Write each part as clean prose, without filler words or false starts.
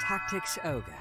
Tactics Ogre.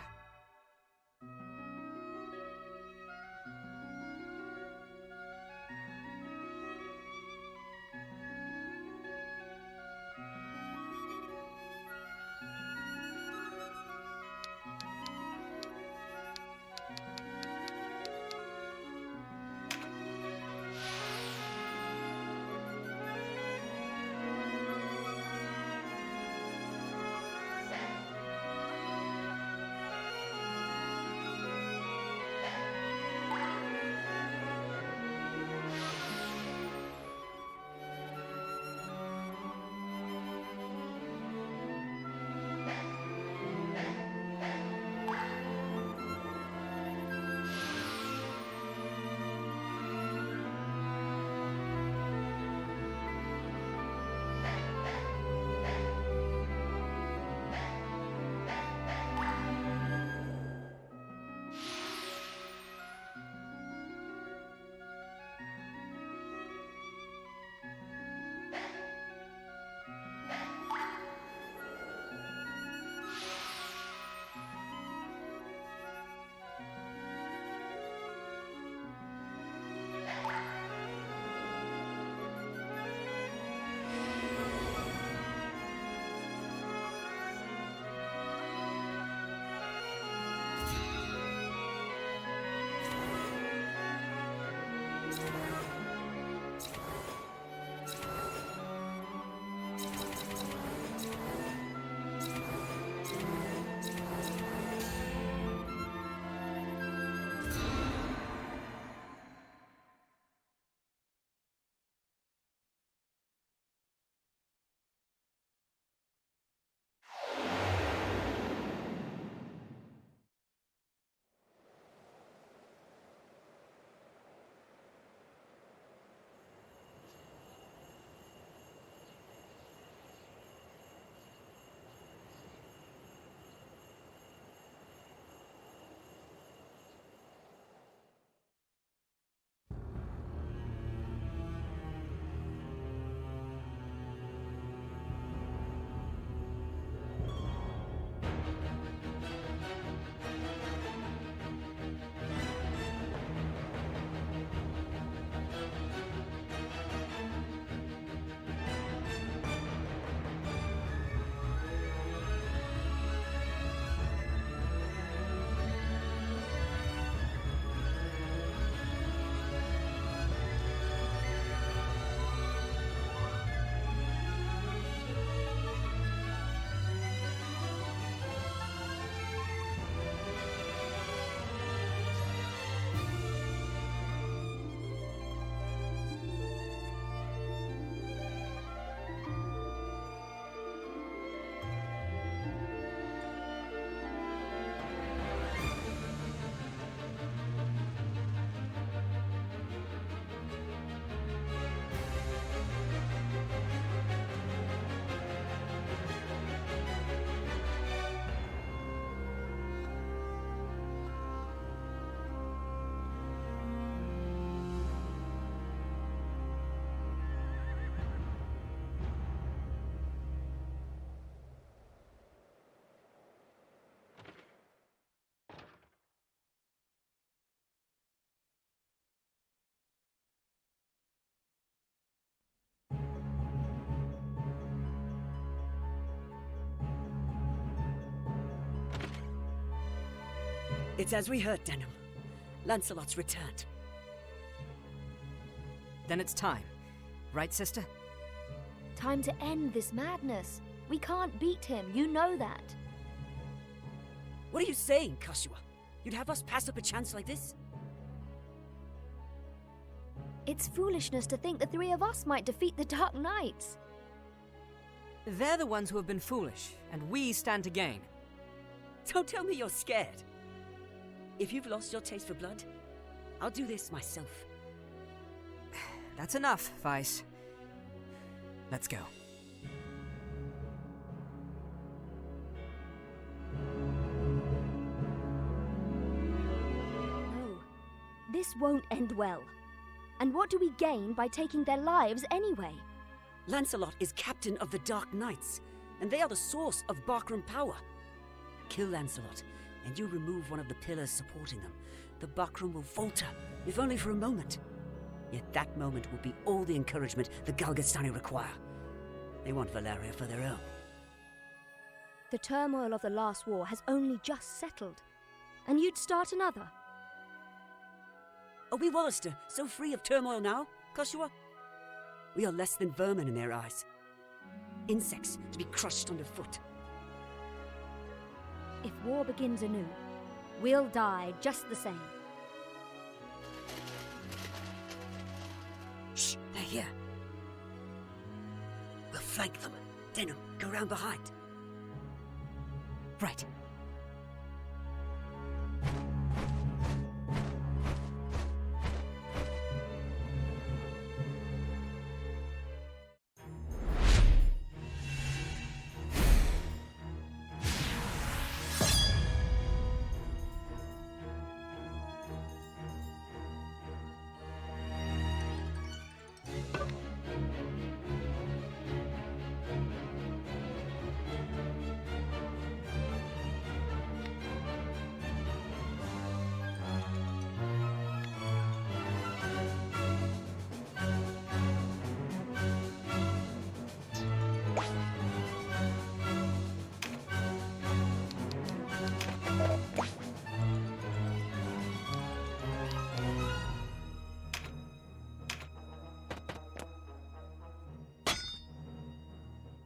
It's as we heard, Denham. Lancelot's returned. Then it's time. Right, sister? Time to end this madness. We can't beat him, you know that. What are you saying, Kashua? You'd have us pass up a chance like this? It's foolishness to think the three of us might defeat the Dark Knights. They're the ones who have been foolish, and we stand to gain. Don't tell me you're scared. If you've lost your taste for blood, I'll do this myself. That's enough, Vice. Let's go. No, this won't end well. And what do we gain by taking their lives anyway? Lancelot is captain of the Dark Knights, and they are the source of Barkram power. kill Lancelot, and you remove one of the pillars supporting them, the Bakram will falter, if only for a moment. Yet that moment will be all the encouragement the Galgastani require. They want Valeria for their own. The turmoil of the last war has only just settled, and you'd start another. Are we Wallister so free of turmoil now, Koshua? We are less than vermin in their eyes. Insects to be crushed underfoot. If war begins anew, we'll die just the same. Shh, they're here. We'll flank them. Denim, go round behind. Right.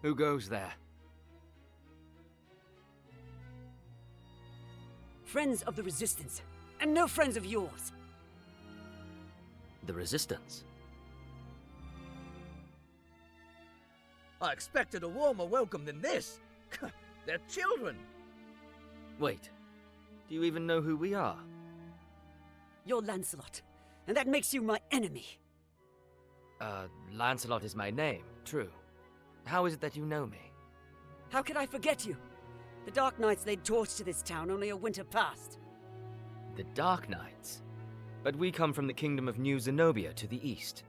Who goes there? Friends of the Resistance, and no friends of yours. The Resistance? I expected a warmer welcome than this. They're children. Wait, do you even know who we are? You're Lancelot, and that makes you my enemy. Lancelot is my name, true. How is it that you know me? How could I forget you? The Dark Knights laid torch to this town only a winter past. The Dark Knights? But we come from the kingdom of New Zenobia to the east.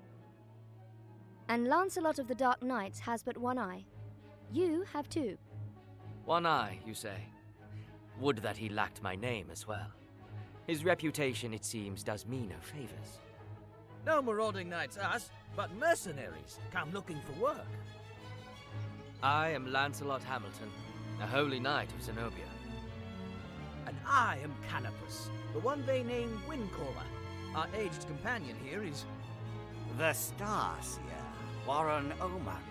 And Lancelot of the Dark Knights has but one eye. You have two. One eye, you say? Would that he lacked my name as well. His reputation, it seems, does me no favors. No marauding knights us, but mercenaries come looking for work. I am Lancelot Hamilton, a holy knight of Zenobia. And I am Canopus, the one they name Windcaller. Our aged companion here is... The Starseer, Warren Oman,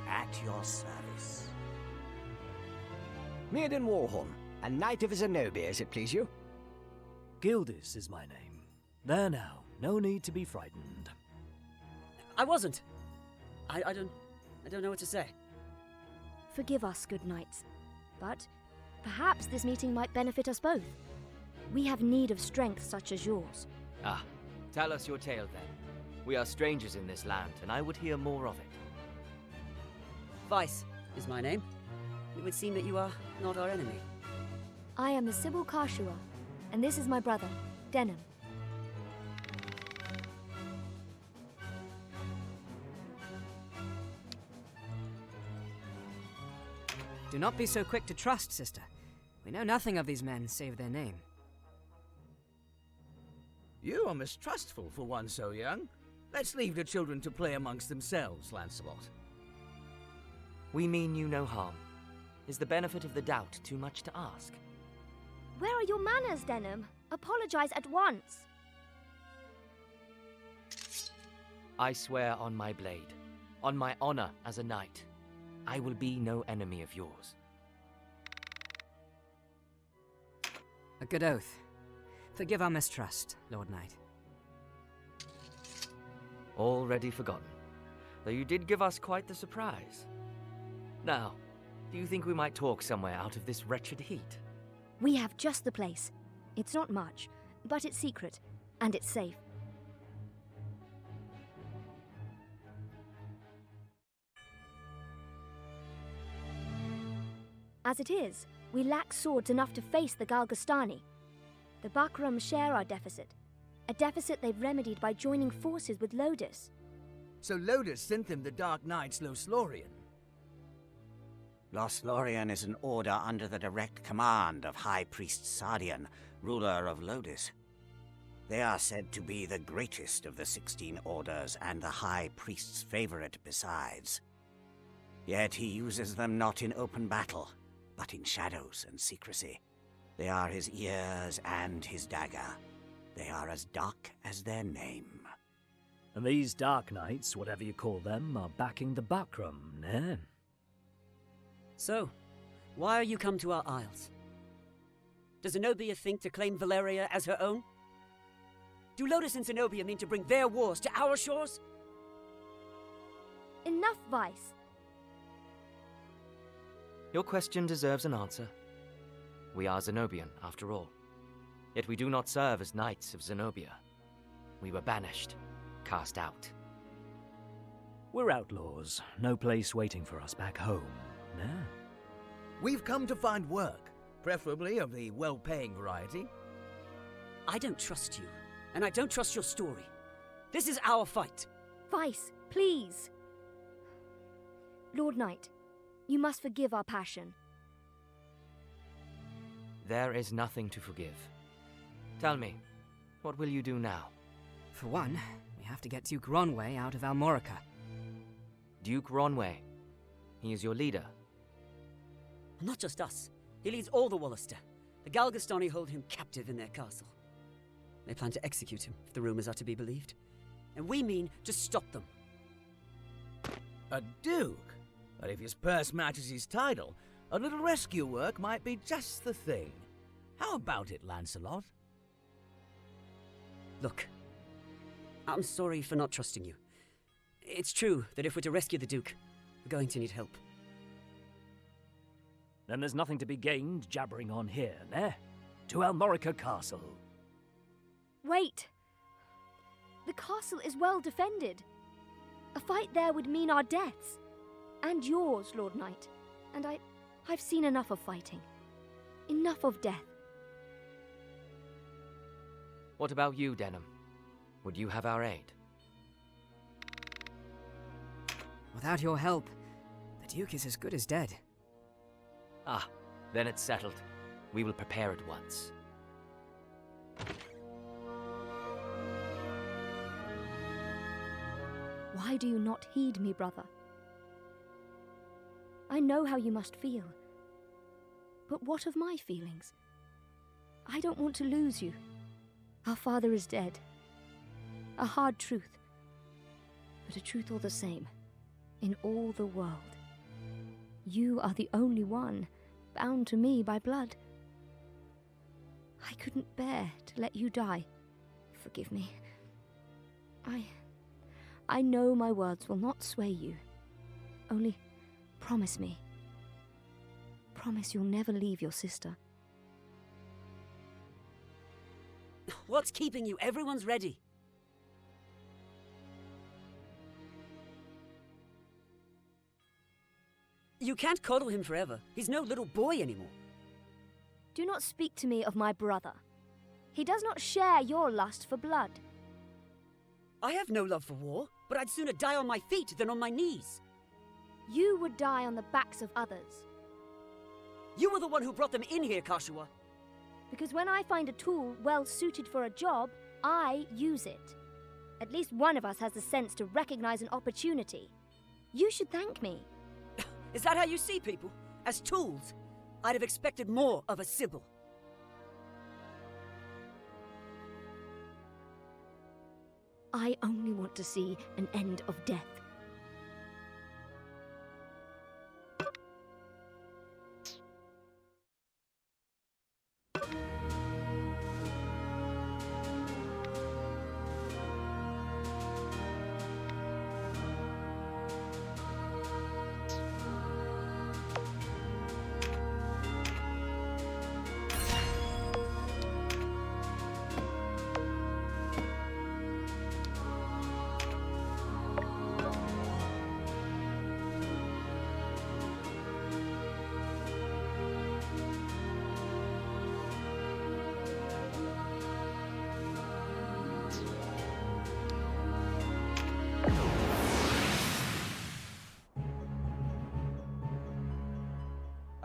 at your service. Mirden Warhorn, a knight of Zenobia, as it please you. Gildis is my name. There now, no need to be frightened. I wasn't. I don't know what to say. Forgive us, good knights, but perhaps this meeting might benefit us both. We have need of strength such as yours. Ah, tell us your tale then. We are strangers in this land, and I would hear more of it. Vice is my name. It would seem that you are not our enemy. I am the Sybil Karshua, and this is my brother, Denim. Do not be so quick to trust, sister. We know nothing of these men save their name. You are mistrustful for one so young. Let's leave the children to play amongst themselves, Lancelot. We mean you no harm. Is the benefit of the doubt too much to ask? Where are your manners, Denim? Apologize at once. I swear on my blade, on my honor as a knight, I will be no enemy of yours. A good oath. Forgive our mistrust, Lord Knight. Already forgotten, though you did give us quite the surprise. Now, do you think we might talk somewhere out of this wretched heat? We have just the place. It's not much, but it's secret, and it's safe. As it is, we lack swords enough to face the Galgastani. The Bakram share our deficit, a deficit they've remedied by joining forces with Lodis. So Lodis sent them the Dark Knight's Loslorian. Lothlorien is an order under the direct command of High Priest Sardian, ruler of Lodis. They are said to be the greatest of the 16 orders and the High Priest's favorite besides. Yet he uses them not in open battle, but in shadows and secrecy. They are his ears and his dagger. They are as dark as their name. And these Dark Knights, whatever you call them, are backing the Buckram, eh? So, why are you come to our isles? Does Zenobia think to claim Valeria as her own? Do Lodis and Zenobia mean to bring their wars to our shores? Enough, Vice. Your question deserves an answer. We are Zenobian, after all. Yet we do not serve as knights of Zenobia. We were banished, cast out. We're outlaws. No place waiting for us back home, eh? We've come to find work, preferably of the well-paying variety. I don't trust you, and I don't trust your story. This is our fight. Vice, please. Lord Knight, you must forgive our passion. There is nothing to forgive. Tell me, what will you do now? For one, we have to get Duke Ronway out of Almorica. Duke Ronway. He is your leader. Not just us. He leads all the Wallister. The Galgastani hold him captive in their castle. They plan to execute him, if the rumors are to be believed. And we mean to stop them. A duke? But if his purse matches his title, a little rescue work might be just the thing. How about it, Lancelot? Look, I'm sorry for not trusting you. It's true that if we're to rescue the Duke, we're going to need help. Then there's nothing to be gained jabbering on here, eh? To Almorica Castle. Wait. The castle is well defended. A fight there would mean our deaths. And yours, Lord Knight. And I've seen enough of fighting. Enough of death. What about you, Denham? Would you have our aid? Without your help, the Duke is as good as dead. Ah, then it's settled. We will prepare at once. Why do you not heed me, brother? I know how you must feel. But what of my feelings? I don't want to lose you. Our father is dead. A hard truth, but a truth all the same, in all the world. You are the only one bound to me by blood. I couldn't bear to let you die. Forgive me. I know my words will not sway you. Only promise me. Promise you'll never leave your sister. What's keeping you? Everyone's ready. You can't coddle him forever. He's no little boy anymore. Do not speak to me of my brother. He does not share your lust for blood. I have no love for war, but I'd sooner die on my feet than on my knees. You would die on the backs of others. You were the one who brought them in here, Kashua. Because when I find a tool well suited for a job, I use it. At least one of us has the sense to recognize an opportunity. You should thank me. Is that how you see people? As tools? I'd have expected more of a Sybil. I only want to see an end of death.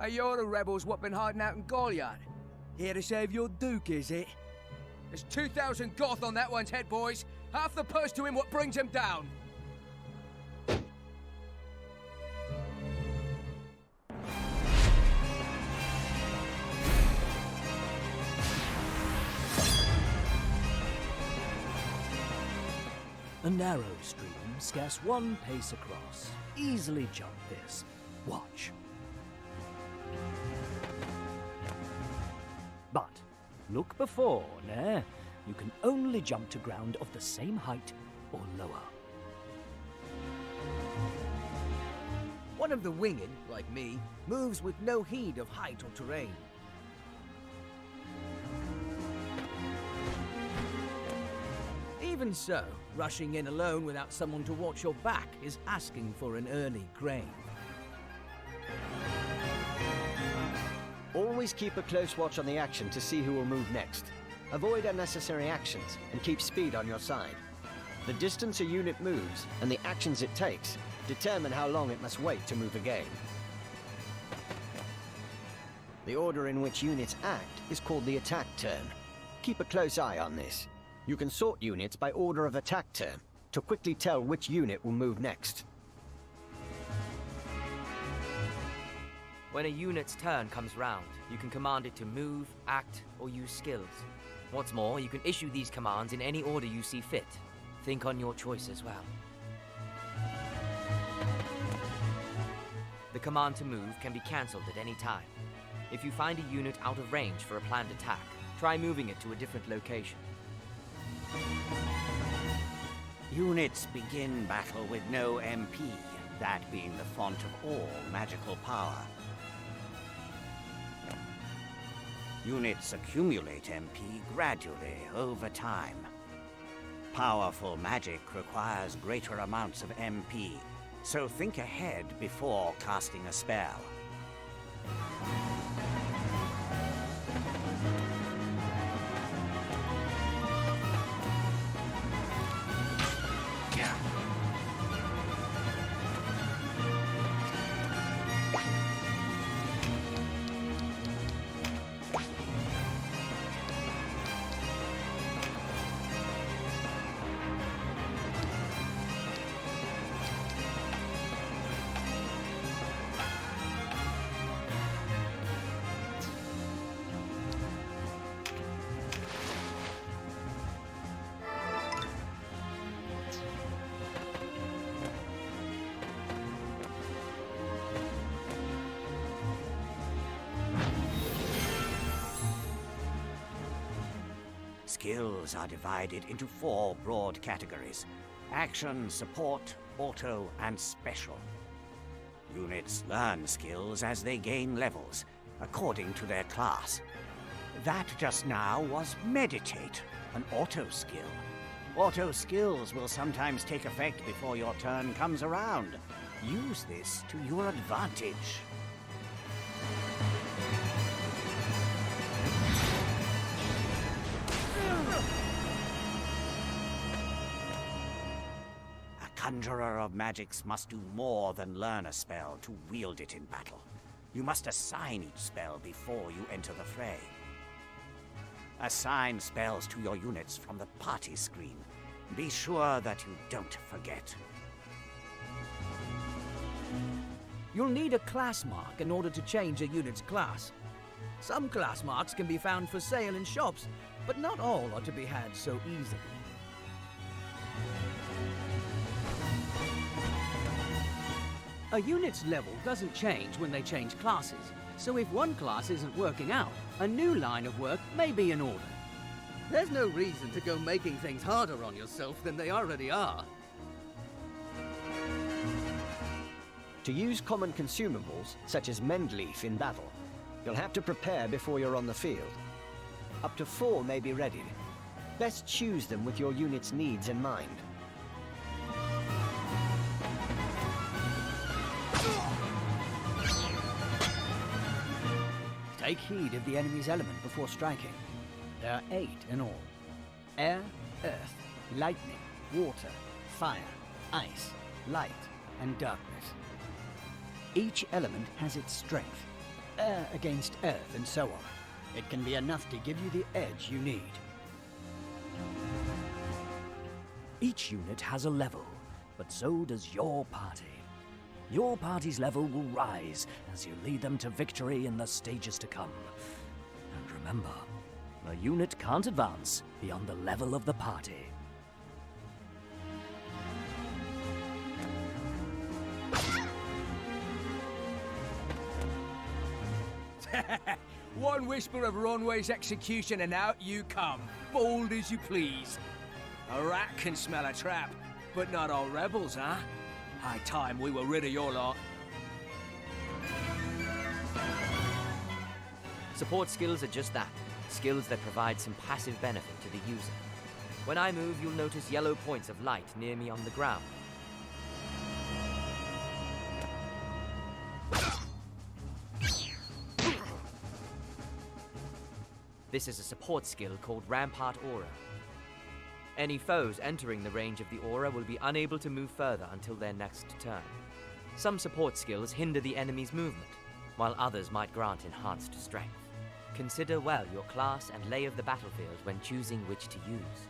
Hey, you're the rebels what been hiding out in Goliath. Here to save your Duke, is it? There's 2,000 Goth on that one's head, boys. Half the purse to him what brings him down. A narrow stream, scarce one pace across. Easily jump this. Watch. But look before, ne? You can only jump to ground of the same height or lower. One of the winged, like me, moves with no heed of height or terrain. Even so, rushing in alone without someone to watch your back is asking for an early grave. Always keep a close watch on the action to see who will move next. Avoid unnecessary actions and keep speed on your side. The distance a unit moves and the actions it takes determine how long it must wait to move again. The order in which units act is called the attack turn. Keep a close eye on this. You can sort units by order of attack turn to quickly tell which unit will move next. When a unit's turn comes round, you can command it to move, act, or use skills. What's more, you can issue these commands in any order you see fit. Think on your choice as well. The command to move can be cancelled at any time. If you find a unit out of range for a planned attack, try moving it to a different location. Units begin battle with no MP, that being the font of all magical power. Units accumulate MP gradually over time. Powerful magic requires greater amounts of MP, so think ahead before casting a spell. Skills are divided into 4 broad categories: action, support, auto, and special. Units learn skills as they gain levels, according to their class. That just now was meditate, an auto skill. Auto skills will sometimes take effect before your turn comes around. Use this to your advantage. A conjurer of magics must do more than learn a spell to wield it in battle. You must assign each spell before you enter the fray. Assign spells to your units from the party screen. Be sure that you don't forget. You'll need a class mark in order to change a unit's class. Some class marks can be found for sale in shops, but not all are to be had so easily. A unit's level doesn't change when they change classes, so if one class isn't working out, a new line of work may be in order. There's no reason to go making things harder on yourself than they already are. To use common consumables, such as mend leaf in battle, you'll have to prepare before you're on the field. Up to 4 may be readied. Best choose them with your unit's needs in mind. Take heed of the enemy's element before striking. There are 8 in all. Air, earth, lightning, water, fire, ice, light, and darkness. Each element has its strength. air against earth, and so on. It can be enough to give you the edge you need. Each unit has a level, but so does your party. Your party's level will rise as you lead them to victory in the stages to come. And remember, a unit can't advance beyond the level of the party. One whisper of Ronway's execution and out you come, bold as you please. A rat can smell a trap, but not all rebels, huh? High time we were rid of your lot. Support skills are just that, skills that provide some passive benefit to the user. When I move, you'll notice yellow points of light near me on the ground. This is a support skill called Rampart Aura. Any foes entering the range of the aura will be unable to move further until their next turn. Some support skills hinder the enemy's movement, while others might grant enhanced strength. Consider well your class and lay of the battlefield when choosing which to use.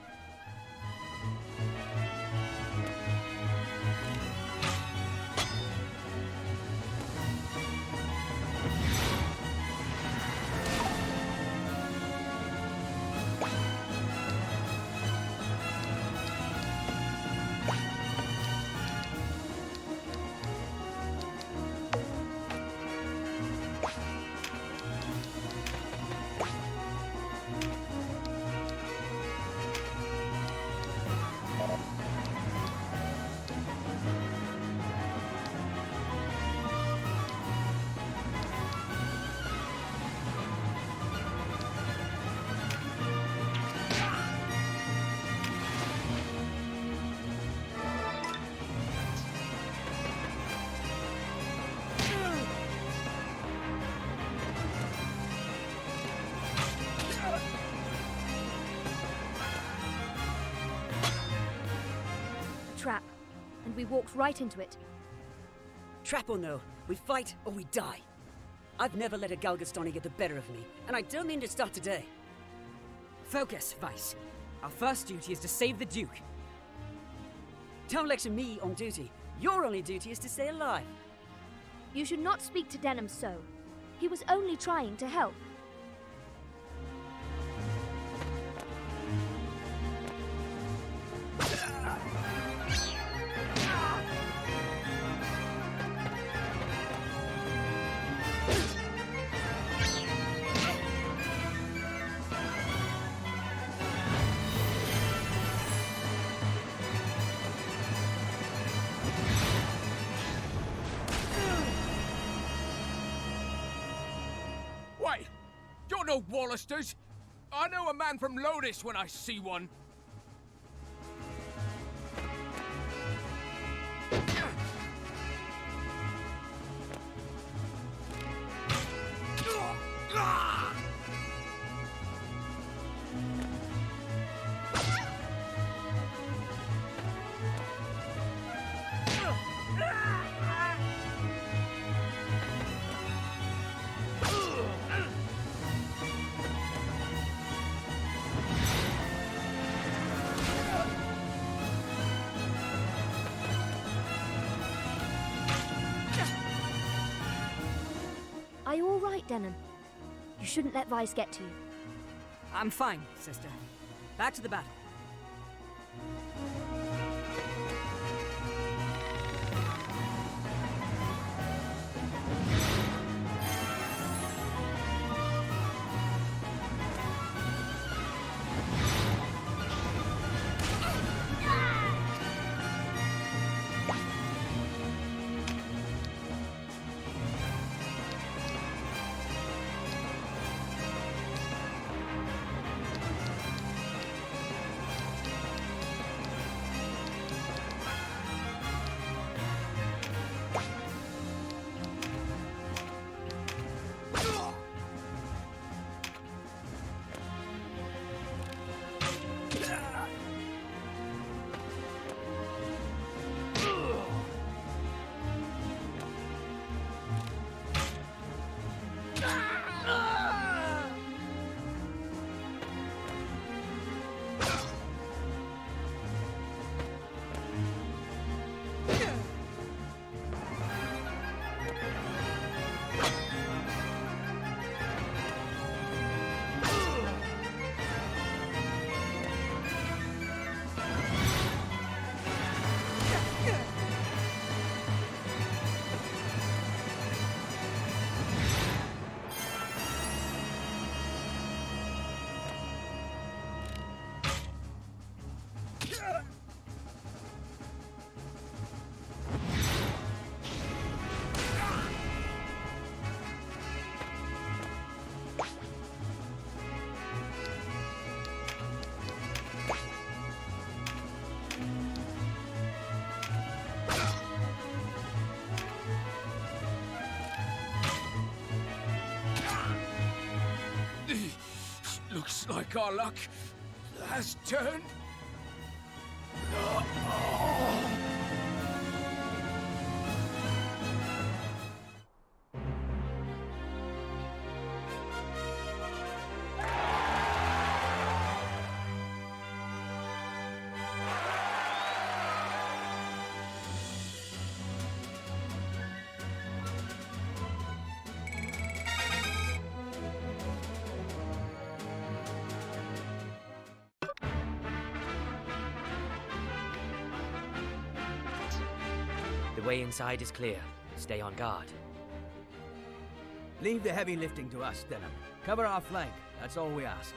Trap, and we walked right into it. Trap or no, we fight or we die. I've never let a Galgastani get the better of me, and I don't mean to start today. Focus, Vice. Our first duty is to save the Duke. Don't lecture me on duty. Your only duty is to stay alive. You should not speak to Denham so. He was only trying to help. Wait! You're no Wallisters! I know a man from Lotus when I see one! Are you all right, Denham? You shouldn't let Vice get to you. I'm fine, sister. Back to the battle. Looks like our luck has turned. The way inside is clear. Stay on guard. Leave the heavy lifting to us, Denham. Cover our flank. That's all we ask.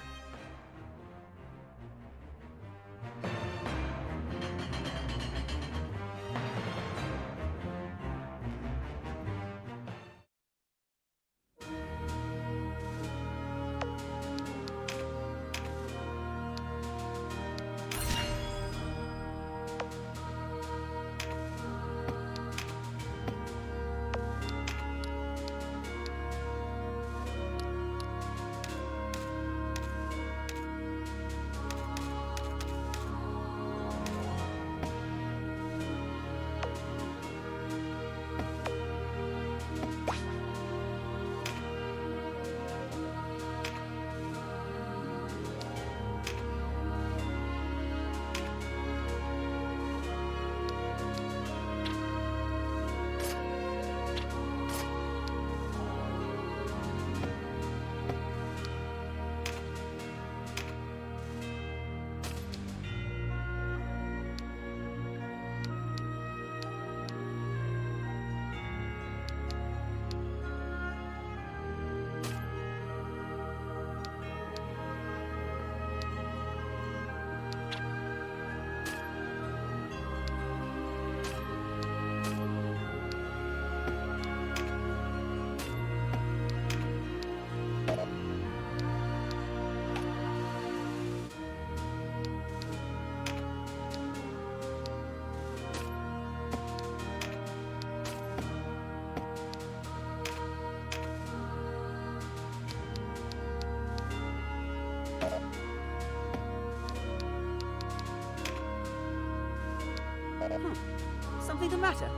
Something the matter?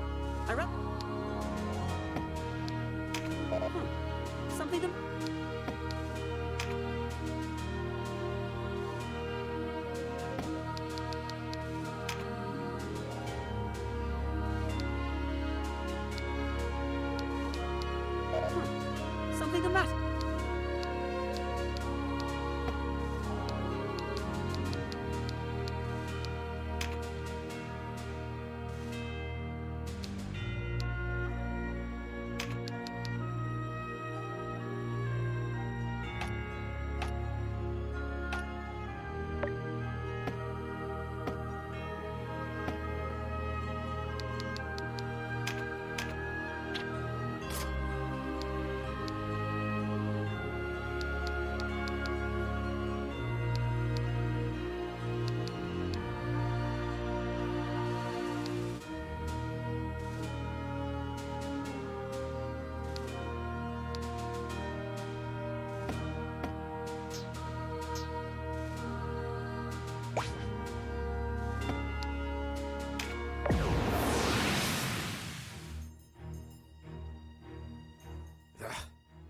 Something the... Something the matter?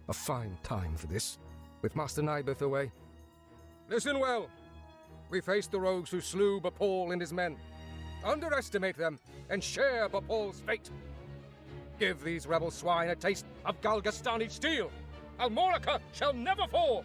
A fine time for this, with Master Nibeth away. Listen well. We face the rogues who slew Bapal and his men. Underestimate them, and share Bapal's fate. Give these rebel swine a taste of Galgastani steel. Almorica shall never fall!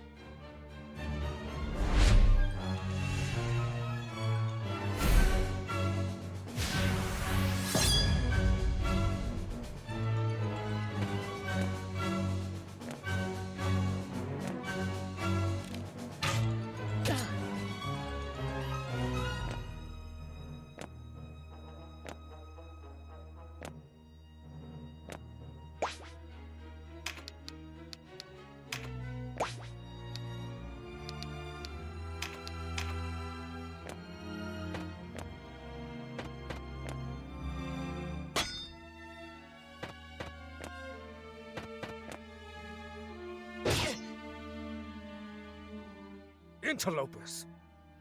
Interlopers!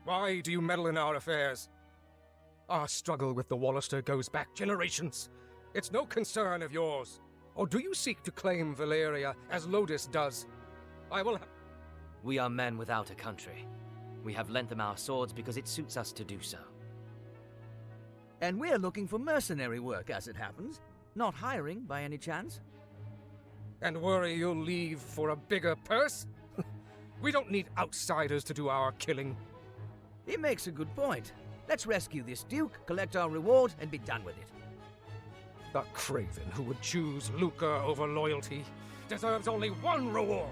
Why do you meddle in our affairs? Our struggle with the Wallister goes back generations. It's no concern of yours. Or do you seek to claim Valeria as Lodis does? We are men without a country. We have lent them our swords because it suits us to do so. And we're looking for mercenary work, as it happens. Not hiring, by any chance. And worry you'll leave for a bigger purse? We don't need outsiders to do our killing. He makes a good point. Let's rescue this Duke, collect our reward, and be done with it. The craven who would choose lucre over loyalty deserves only one reward.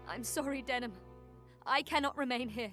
I'm sorry, Denham. I cannot remain here.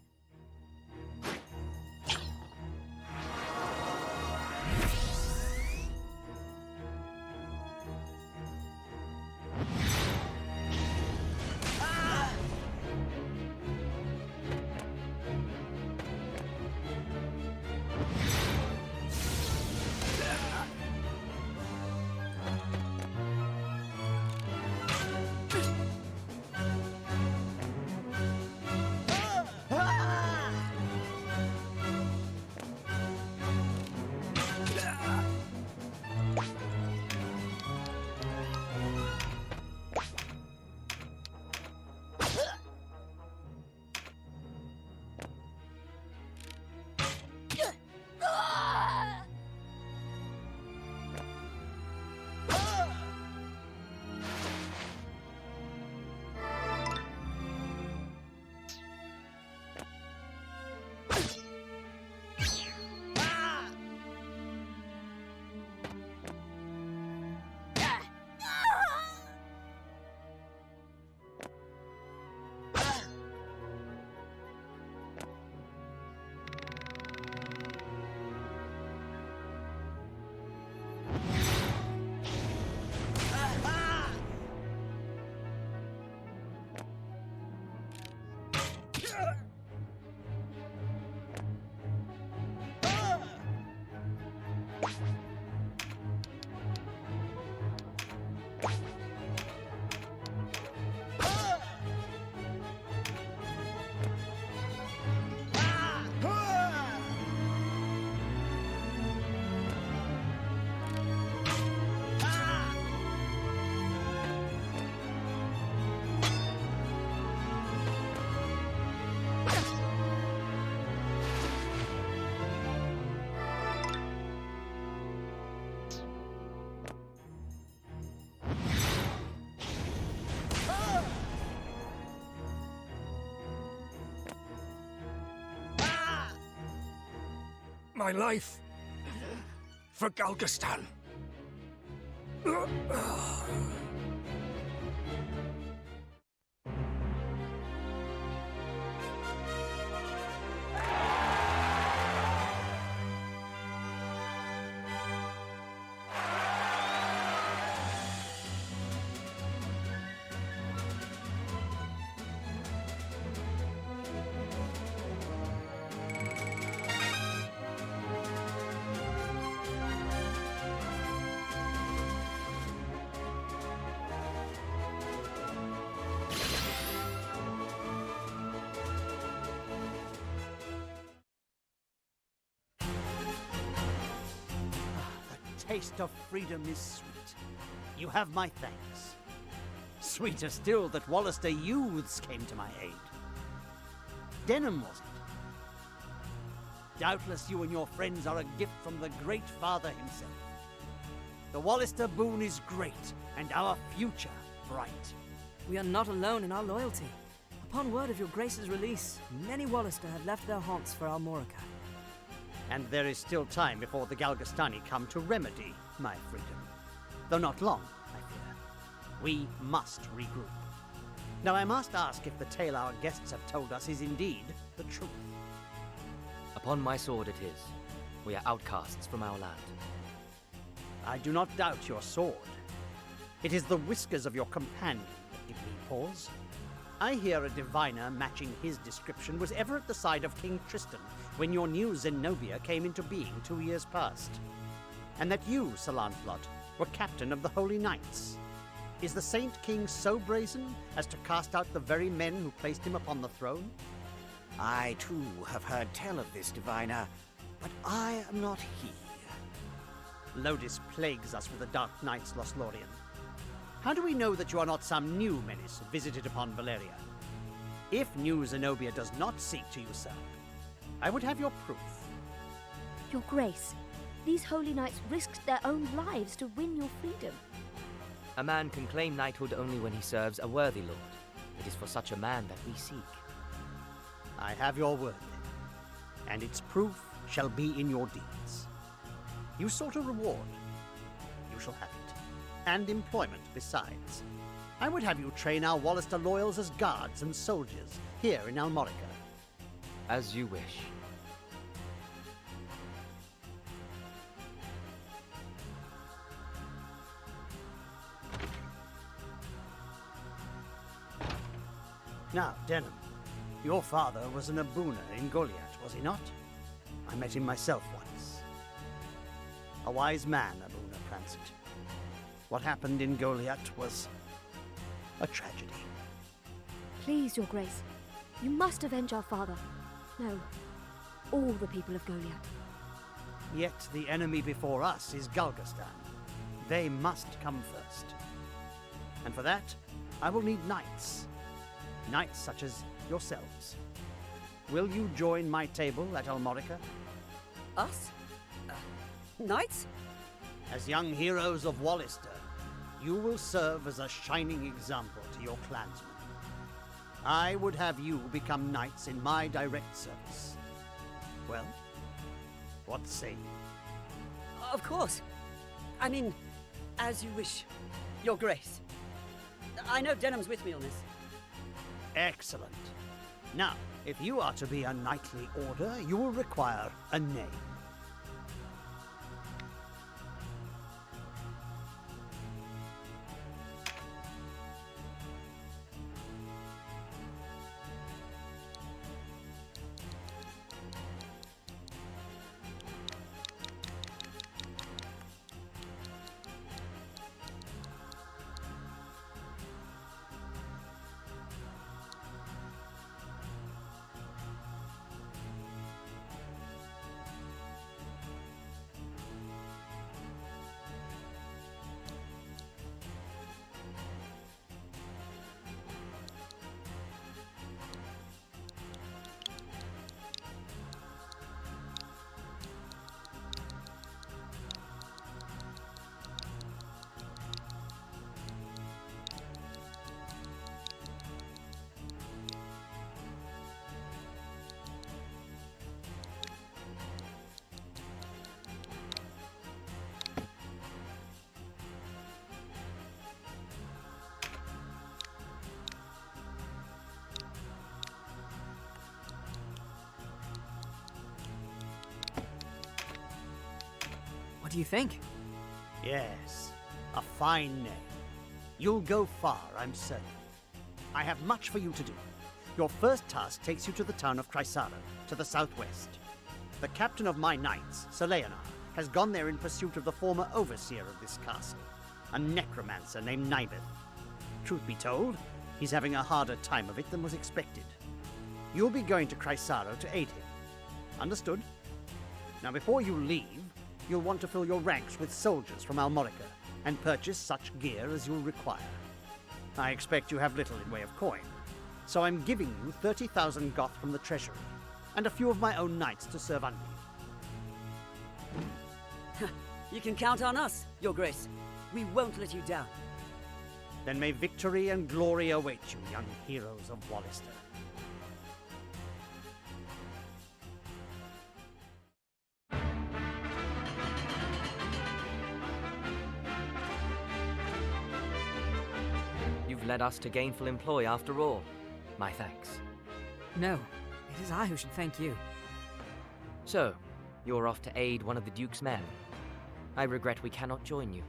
my life for Galgastan. Taste of freedom is sweet. You have my thanks. Sweeter still that Wallister youths came to my aid. Denham, was it? Doubtless you and your friends are a gift from the Great Father himself. The Wallister boon is great, and our future bright. We are not alone in our loyalty. Upon word of your Grace's release, many Wallister have left their haunts for Almorica. And there is still time before the Galgastani come to remedy my freedom. Though not long, I fear. We must regroup. Now I must ask if the tale our guests have told us is indeed the truth. Upon my sword it is. We are outcasts from our land. I do not doubt your sword. It is the whiskers of your companion that give me pause. I hear a diviner matching his description was ever at the side of King Tristan when your new Zenobia came into being 2 years past. And that you, Sir Lancelot, were captain of the Holy Knights. Is the Saint King so brazen as to cast out the very men who placed him upon the throne? I, too, have heard tell of this diviner, but I am not he. Lodis plagues us with the Dark Knights, Lothlorien. How do we know that you are not some new menace visited upon Valeria? If new Zenobia does not seek to usurp, I would have your proof. Your Grace, these holy knights risked their own lives to win your freedom. A man can claim knighthood only when he serves a worthy lord. It is for such a man that we seek. I have your word, then, and its proof shall be in your deeds. You sought a reward. You shall have it, and employment besides. I would have you train our Wallister loyals as guards and soldiers here in Almorica. As you wish. Now, Denham, your father was an Abuna in Goliath, was he not? I met him myself once. A wise man, Abuna Prancet. What happened in Goliath was a tragedy. Please, Your Grace, you must avenge our father. No, all the people of Goliath. Yet the enemy before us is Galgastan. They must come first. And for that, I will need knights. Knights such as yourselves. Will you join my table at Almorica? Us? Knights? As young heroes of Wallister, you will serve as a shining example to your clansmen. I would have you become knights in my direct service. Well, what say you? Of course. I mean, as you wish, Your Grace. I know Denham's with me on this. Excellent. Now, if you are to be a knightly order, you will require a name. do you think? Yes, a fine name. You'll go far, I'm certain. I have much for you to do. Your first task takes you to the town of Chrysaro, to the southwest. The captain of my knights, Sir Leonard, has gone there in pursuit of the former overseer of this castle, a necromancer named Nibeth. Truth be told, he's having a harder time of it than was expected. You'll be going to Chrysaro to aid him. Understood? Now before you leave, you'll want to fill your ranks with soldiers from Almorica and purchase such gear as you'll require. I expect you have little in way of coin, so I'm giving you 30,000 goth from the treasury, and a few of my own knights to serve under you. You can count on us, Your Grace. We won't let you down. Then may victory and glory await you, young heroes of Wallister. You've led us to gainful employ after all. My thanks. No, it is I who should thank you. So, you're off to aid one of the Duke's men. I regret we cannot join you.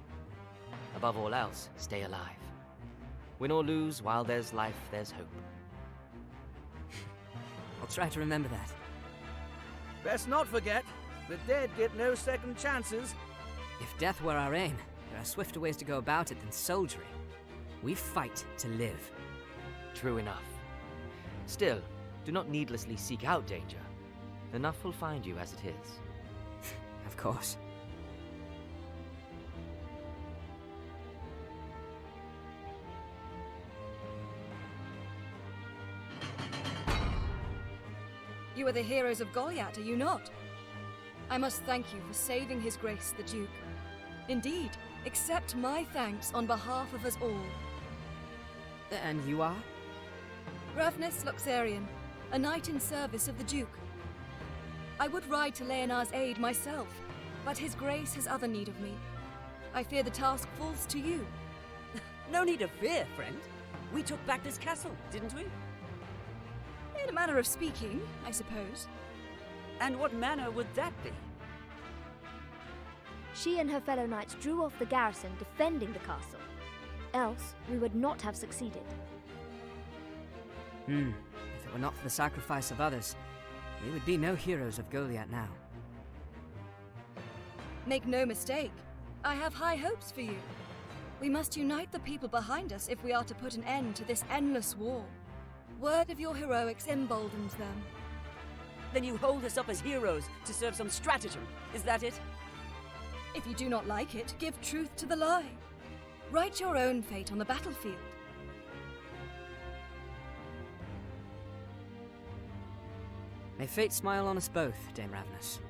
Above all else, stay alive. Win or lose, while there's life, there's hope. I'll try to remember that. Best not forget, the dead get no second chances. If death were our aim, there are swifter ways to go about it than soldiery. We fight to live. True enough. Still, do not needlessly seek out danger. Enough will find you as it is. Of course. You are the heroes of Goliath, are you not? I must thank you for saving His Grace the Duke. Indeed, accept my thanks on behalf of us all. And you are? Ravnus Luxarian, a knight in service of the Duke. I would ride to Leonard's aid myself, but His Grace has other need of me. I fear the task falls to you. No need of fear, friend. We took back this castle, didn't we? In a manner of speaking, I suppose. And what manner would that be? She and her fellow knights drew off the garrison defending the castle. Else, we would not have succeeded. If it were not for the sacrifice of others, we would be no heroes of Goliath now. Make no mistake, I have high hopes for you. We must unite the people behind us if we are to put an end to this endless war. Word of your heroics emboldens them. Then you hold us up as heroes to serve some stratagem, is that it? If you do not like it, give truth to the lie. Write your own fate on the battlefield. May fate smile on us both, Dame Ravnus.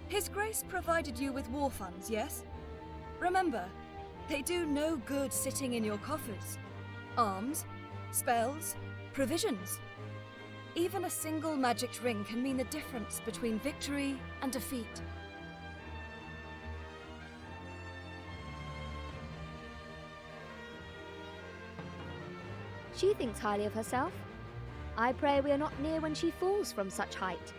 His Grace provided you with war funds, yes? Remember, they do no good sitting in your coffers. Arms, spells, provisions. Even a single magic ring can mean the difference between victory and defeat. She thinks highly of herself. I pray we are not near when she falls from such height.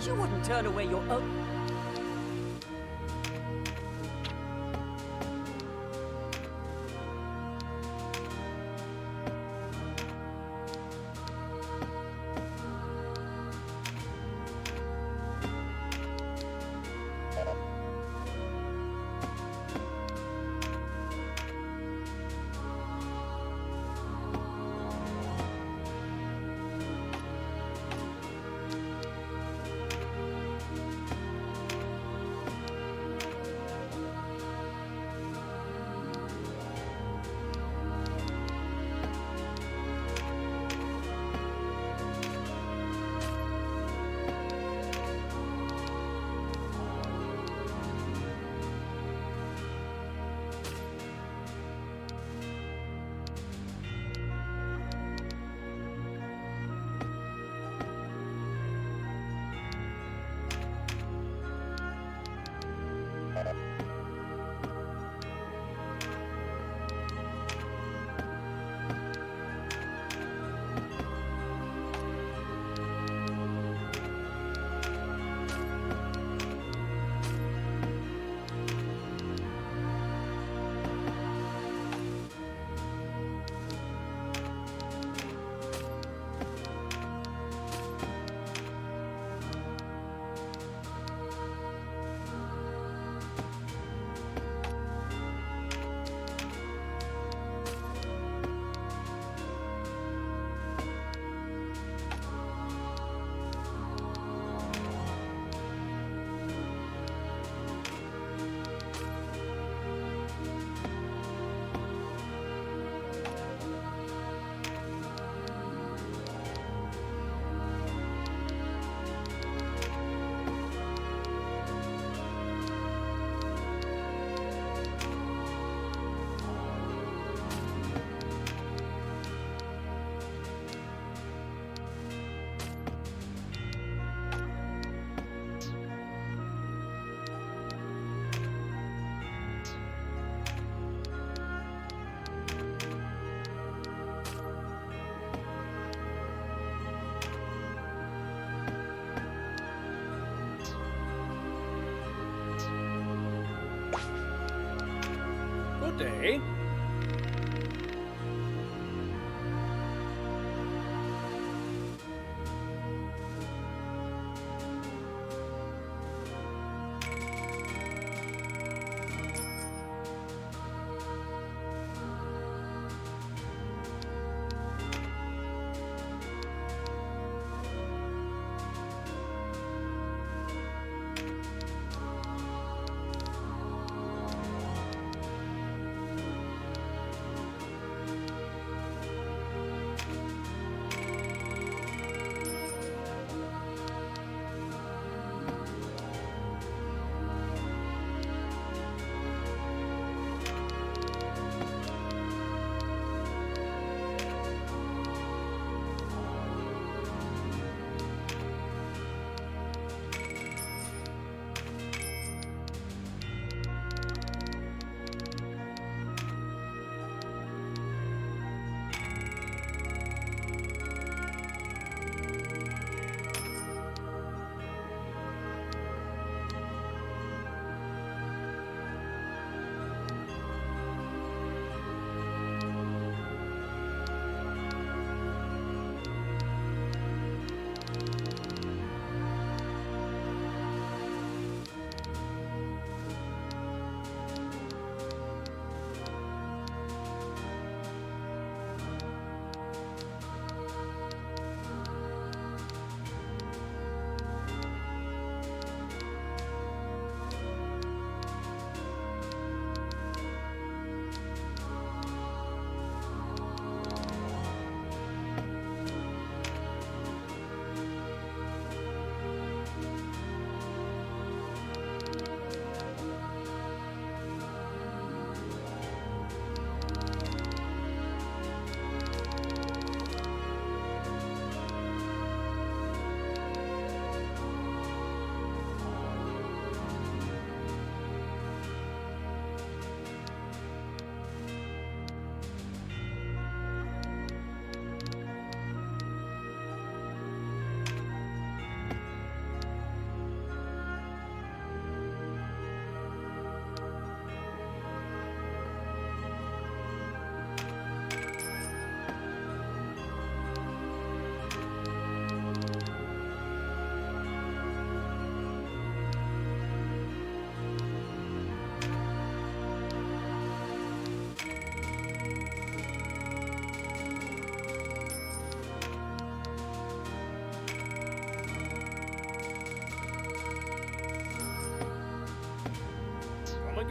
You wouldn't turn away your own... Good day.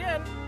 again.